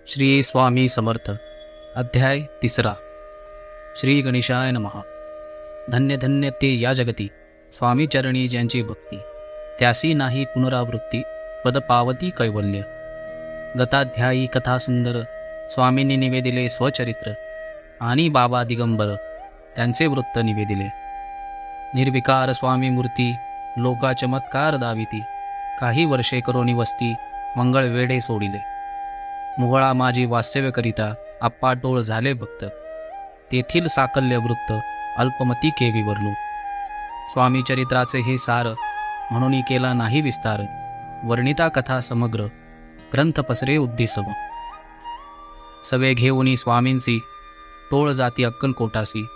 श्री स्वामी समर्थ. अध्याय 3. श्री गणेशाय नमः. धन्य धन्य ते या जगती स्वामी चरणी ज्यांची भक्ती, त्यासी नाही पुनरावृत्ती, पद पावती कैवल्य. गताध्यायी कथा सुंदर स्वामींनी निवेदिले स्वचरित्र, आणि बाबा दिगंबर त्यांचे वृत्त निवेदिले. निर्विकार स्वामी मूर्ती लोका चमत्कार दाविती, काही वर्षे करोनी वस्ती मंगळ वेढे सोडिले. मुघळा माझी वास्तव्य करिता आप्पा टोळ झाले भक्त, तेथील साकल्य वृत्त अल्पमती के विवरलो. स्वामी चरित्राचे हे सार म्हणून केला नाही विस्तार, वर्णिता कथा समग्र ग्रंथ पसरे उद्दिसम. सवे घेऊनी स्वामींसी टोळ जाती अक्कलकोटासी,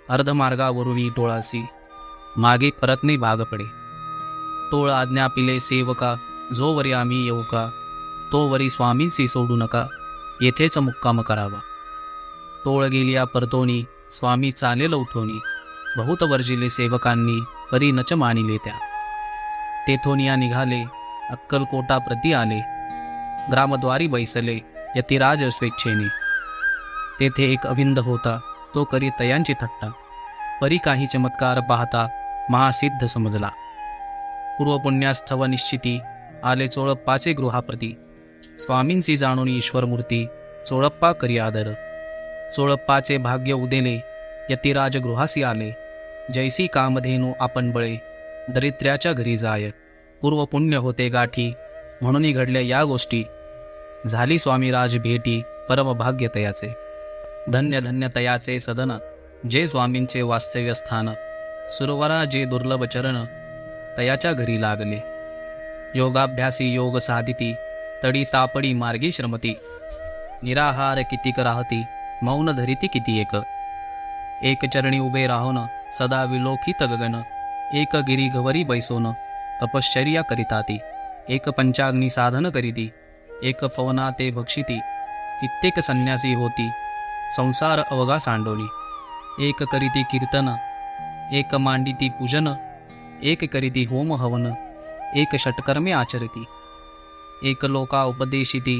अर्धमार्गावरुनी टोळासी मागे परतने भाग पडे. टोळ आज्ञा पिले सेवका, जो वरी आम्ही येऊ का, तो वरी स्वामींसी सोडू नका, येथेच मुक्काम करावा. टोळ गेलिया परतोनी स्वामी चालेल उठोनी, बहुत वर्जिले सेवकांनी परी नच मानिले त्या. तेथोनिया निघाले अक्कलकोटा प्रती आले, ग्रामद्वारी बैसले यतिराज स्वेच्छेने. तेथे एक अविंद होता, तो करी तयांची थट्टा, परी काही चमत्कार पाहता महासिद्ध समजला. पूर्वपुण्यास्थव निश्चिती आले चोळप्पाचे गृहाप्रती, स्वामींसी जाणून ईश्वरमूर्ती चोळप्पा करी आदर. चोळप्पाचे भाग्य उदेले यतिराज गृहासी आले, जैसी कामधेनू आपण बळे दरिद्र्याच्या घरी जाय. पूर्वपुण्य होते गाठी म्हणून घडल्या या गोष्टी, झाली स्वामीराज भेटी परमभाग्य तयाचे. धन्य धन्य तयाचे सदन जे स्वामींचे वास्तव्य स्थान, सुरवरा जे दुर्लभ चरण तयाच्या घरी लागले. योगाभ्यासी योग साधिती तडी तापडी मार्गी श्रमती, निराहार कितीक राहती मौन धरिती किती एक. एक चरणी उभे राहोन सदा विलोकित गगन, एक गिरी गवरी बैसोन तपश्चर्या करिताती. एक पंचाग्नी साधन करीती, एक पवना ते भक्षिती, कित्येक संन्यासी होती संसार अवघा सांडोली. एक करीती कीर्तन, एक मांडिती पूजन, एक करीती होम हवन, एक षटकर्मे आचरती. एक लोका उपदेशिती,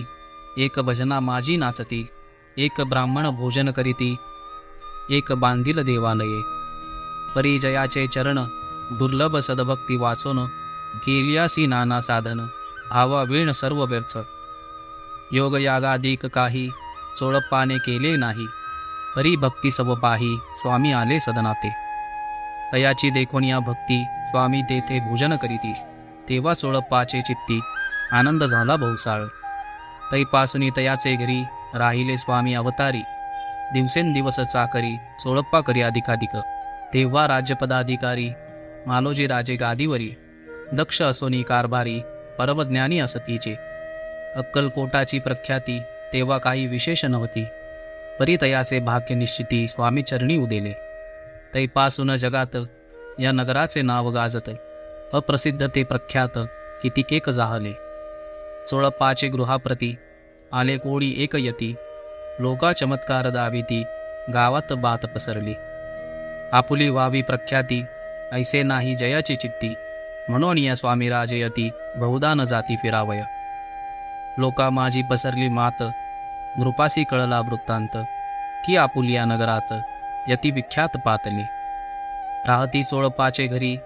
एक भजना माझी नाचती, एक ब्राह्मण भोजन करीती, एक बांधिल देवालये. परिजयाचे चरण दुर्लभ सदभक्ती वाचोन, केलियासी नाना साधन आवा वेण सर्व व्यर्थ. योगयागादिक काही चोळप्पाने केले नाही, परी भक्ती सब पाही स्वामी आले सदनाते. तयाची देखोन या भक्ती स्वामी तेथे भोजन करीती, तेव्हा चोळप्पाचे चित्ती आनंद झाला बहुसाळ. तैपासुनी तयाचे घरी राहिले स्वामी अवतारी, दिवसेंदिवस चाकरी चोळप्पा करी अधिकाधिक. तेव्हा राज्यपदाधिकारी मालोजी राजे गादीवरी, दक्ष असोनी कारभारी परमज्ञानी असतीचे. अक्कलकोटाची प्रख्याती तेव्हा काही विशेष नव्हती, परी तयाचे भाग्य निश्चिती स्वामी चरणी उदेले. तैपासून जगात या नगराचे नाव गाजत, अप्रसिद्ध ते प्रख्यात कितीकेक जाहले. चोळप्पाचे गृहाप्रती आले कोडी एक यती, लोका चमत्कार दाविती गावात बात पसरली. आपुली व्हावी प्रख्याती ऐसे नाही जयाची चित्ती, म्हणून या स्वामीराजे यती बहुधा न जाती फिरावय. लोका माझी पसरली मात, नृपासी कळला वृत्तांत, की आपुलिया नगरात यती विख्यात पातली. राहती चोळप्पाचे घरी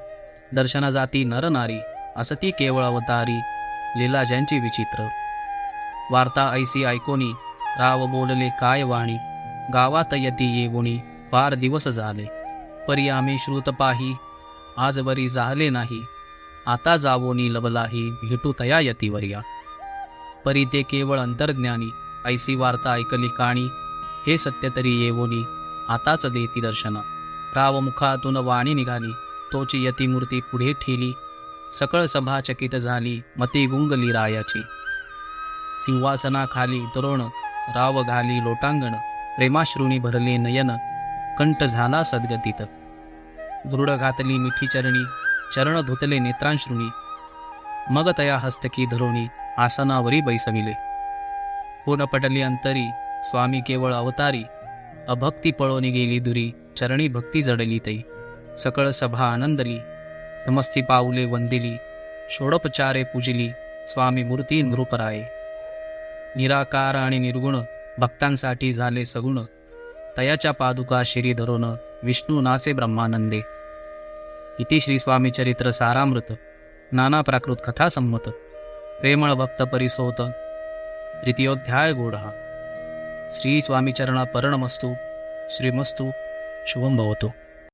दर्शना जाती नर नारी, असती केवळ अवतारी लीला ज्यांची विचित्र. वार्ता ऐसी ऐकोनी राव बोलले काय वाणी, गावात यती येवुनी फार दिवस झाले. परी आम्ही श्रुत पाही आजवरी जाहले नाही, आता जावोनी लबलाही भेटू तया यतीवर्या. परी ते केवळ अंतर्ज्ञानी ऐसी वार्ता ऐकली काणी, हे सत्य तरी येवोनी आताच देती दर्शना. राव मुखातून वाणी निघाली, तोची यतीमूर्ती पुढे ठेली, सकळ सभा चकित झाली मती गुंगली रायाची. सिंहासनाखाली तरुण राव घाली लोटांगण, प्रेमाश्रुनी भरले नयन कंठ झाला सद्गतीत. दृढ घातली मिठी चरणी, चरण धुतले नेत्रांश्रुनी, मग तया हस्तकी धरोणी आसनावरी बैसविले. पूर्ण पटली अंतरी स्वामी केवळ अवतारी, अभक्ती पळोनी गेली दुरी चरणी भक्ती जडली तै. सकळ सभा आनंदली, समस्ती पाऊले वंदिली, षोडोपचारे पूजिली स्वामी मूर्ती नृपराये. निराकार आणि निर्गुण भक्तांसाठी झाले सगुण. तयाच्या पादुका शिरी धरून विष्णू नाचे ब्रह्मानंदे. इति श्री स्वामी चरित्र सारामृत नाना प्राकृत कथा संमत प्रेमळ भक्त परिसोत तृतीयोध्याय गूढः. श्री स्वामी चरणा परणमस्तु. श्रीमस्तु शुभम भवतु.